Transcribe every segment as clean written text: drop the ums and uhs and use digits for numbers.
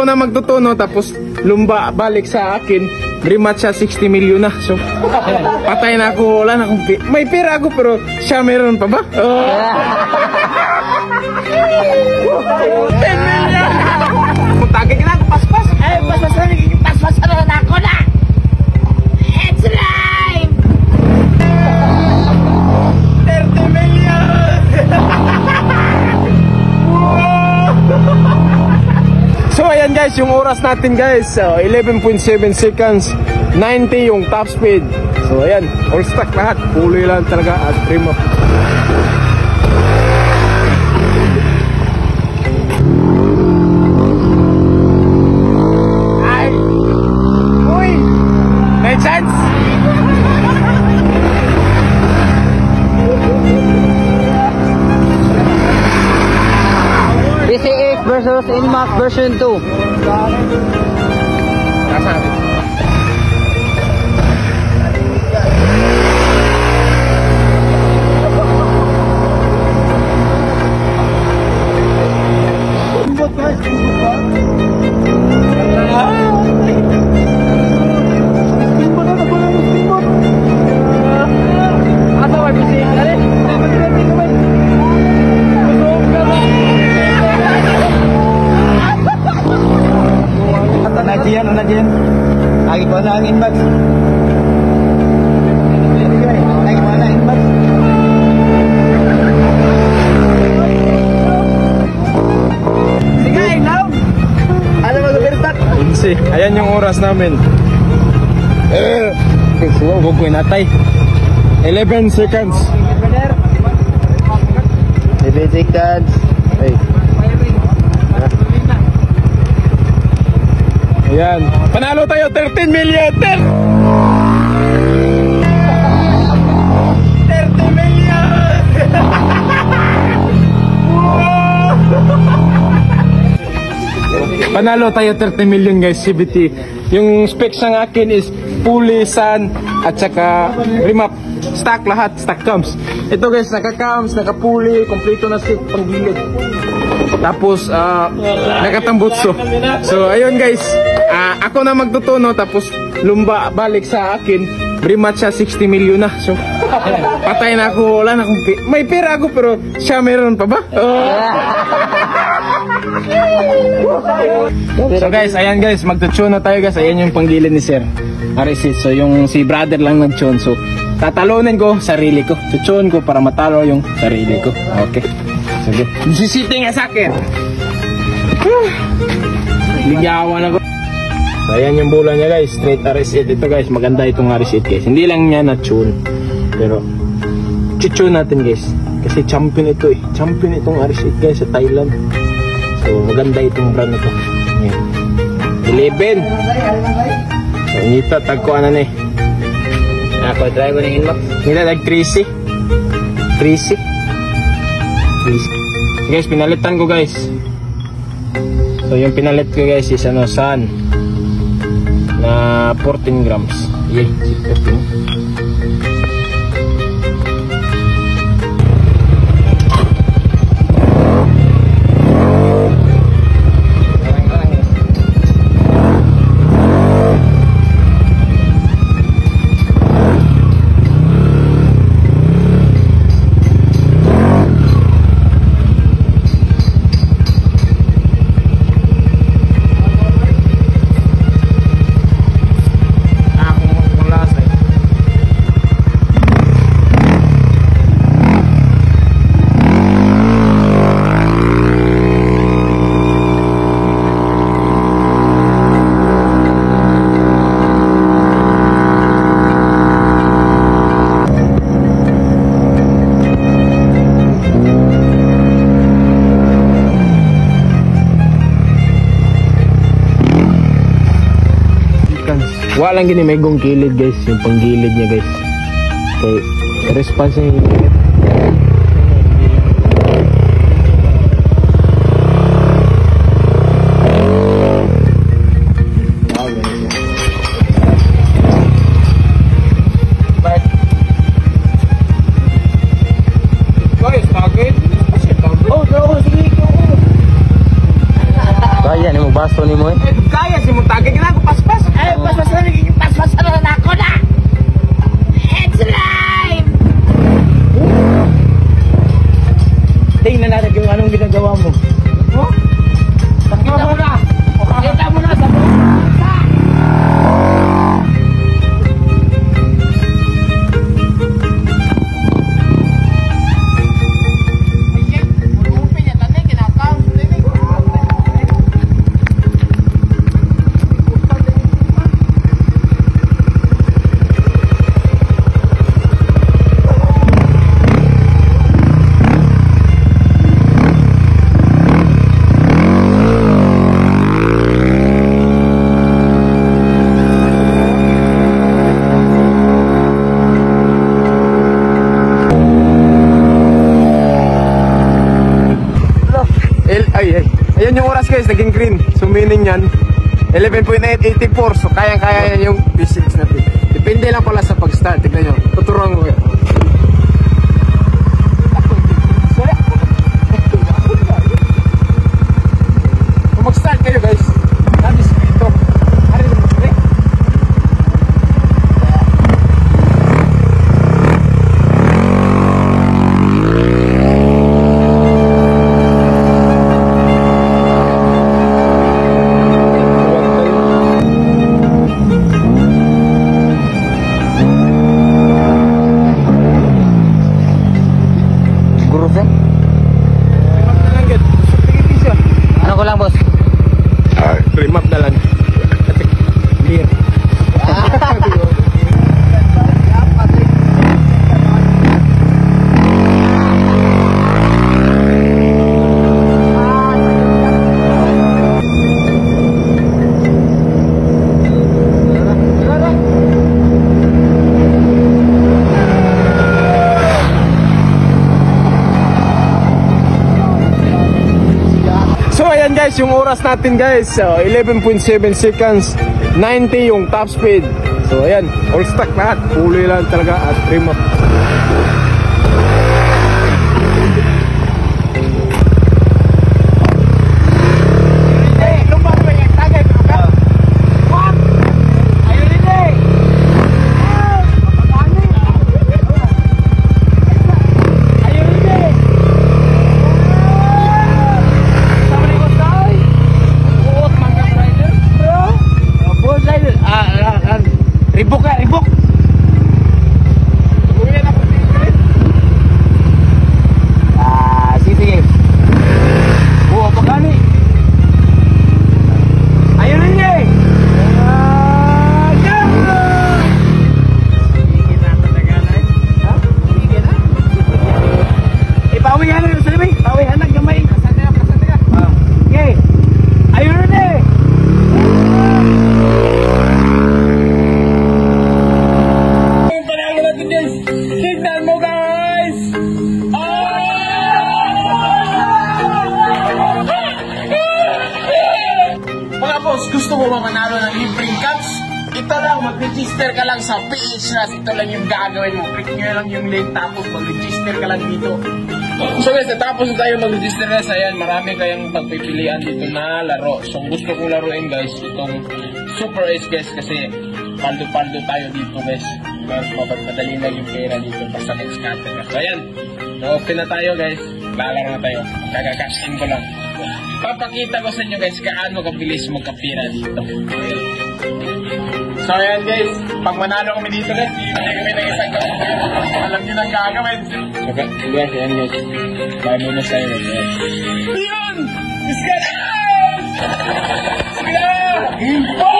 na magtutuno, tapos lumba balik sa akin, rematch siya 60 million na. So, patay na ako, wala na akong may pera ako, pero siya meron pa ba? Oh. 10 million! Mutagay ka na, paspas! Ay, paspas na ako na! It's live! 30 million! So ayan guys, yung oras natin guys, 11.7 seconds, 90 yung top speed. So ayan, all stock lahat, puloy lang talaga at trim up. Ay! Uy! May chance! DCX versus Inmax version 2. Lagi ko na ang Inmax. Lagi ko na ang Inmax. Sige, now! Ano mag-overstart? Ayan yung oras namin. Huwag ko inatay. 11 seconds. 11 seconds. Ay. Ayan. Panalo tayo, 13 million! 30 million! Panalo tayo 30 million guys, CVT. Yung specs ng akin is fully sun at saka remap. Stock lahat, stock cams. Ito guys, naka-cams, naka-fully, kompleto na seat panggilid. Tapos nakatambutso. So ayun guys, ako na magtutuno, tapos lumba balik sa akin, rematch siya 60 million na. So patay na ako, wala na akong may pera ako, pero siya meron pa ba? Oh. So guys, ayan guys, magtutune na tayo guys. Ayan yung panggilid ni Sir Arisit. So yung si brother lang nag-tune. So tatalunin ko sarili ko. Tutune ko para matalo yung sarili ko. Okay. Sige. Sisiting nga sa akin. Ligawan ako. So ayan yung bola niya guys. Straight RS8. Ito guys, maganda itong RS8 guys. Hindi lang niya na-tune, pero tune natin guys. Kasi champion ito eh. Champion itong RS8 guys sa Thailand. So maganda itong brand na ito. 11. So nito, tagkuan na eh. Ako, try ko ng Inmax. Nila nag 3C. 3C. Guys, pinalitan ko guys. So yung pinalit ko guys is ano, sun na 14 grams. Yeah, 14. Walang gini may gong kilid guys, yung panggilid niya guys. Okay, response niya. Kaya ni mo baso ni mo eh. anong ginagawa mo? Oh? Pakita mo na! Pakita mo na sa buong bansa! Ayan yung oras guys, naging green. So meaning yan, 11.884. So kayang-kaya yan yung physics natin. Depende lang pala sa pag-start. Tignan nyo, tuturuan ko kayo. So mag-start kayo guys. Natin ito. Ano ko lang, boss? Remap na lang. Clear. So ayan guys, yung oras natin guys, 11.7 seconds, 90 yung top speed. So ayan, all stock lahat, puloy lang talaga at remap. Ribok ka, ribok! Sige. Buo pa gani. Ayun rin eh! Ipawihan na sa limay. Pawihan na gamay. Okay. Ayun rin eh! Tignan mo guys! Mga boss, gusto mo ba manalo ng libreng caps? Ito lang, mag-register ka lang sa PHRAS. Ito lang yung gagawin mo. Click nyo lang yung link tapos mag-register ka lang dito. So guys, natapos na tayo mag-register na. Ayan, marami kayang pagpipilian dito na laro. So gusto kong laruin guys, itong Super Ace guys kasi paldo-paldo tayo dito guys. Mapagpadali lang yung pera dito basta mag-scatter ka. So ayan, open na tayo guys. Lalaro na tayo. Kagakashin ko lang. Papakita ko sa inyo guys kaano kabilis magkapira dito. So ayan guys, pag manalo kami dito guys, bibigyan kami ng isang alam nyo nang gagawin. So guys, ayan guys, buy muna tayo guys. Yun! Discount! Info!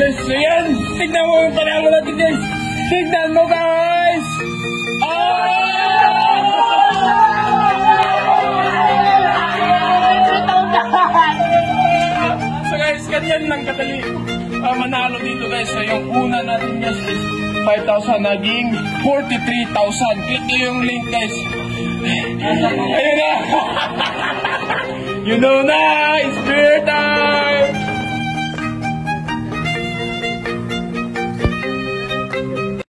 So yan, tignan mo yung panalo natin guys. Tignan mo guys. So guys, ganyan lang kadali manalo dito guys. So yung una natin guys is 5,000 naging 43,000. Click nyo yung link guys. Ayun na. You know na, it's